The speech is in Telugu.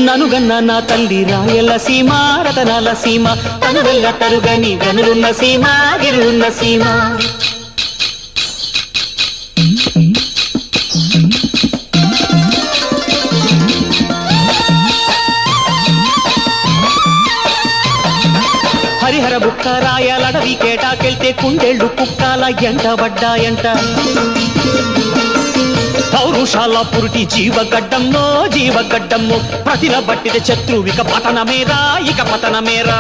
ననుగన్న నా తల్లి రాయల సీమ రతనాల సీమ తను వెళ్ళ తరుగని గనులున్న సీమ గిరులున్న సీమ హరిహర బుక్క రాయలడవి కేటాకెళ్తే కుండెళ్ళు కుక్కాల ఎంట పడ్డాయంట పౌరుషాల పురుటి జీవగడ్డమ్మో జీవగడ్డమ్మో ప్రతిన బట్టిద శత్రువిక పతనమేరా ఇక పతనమేరా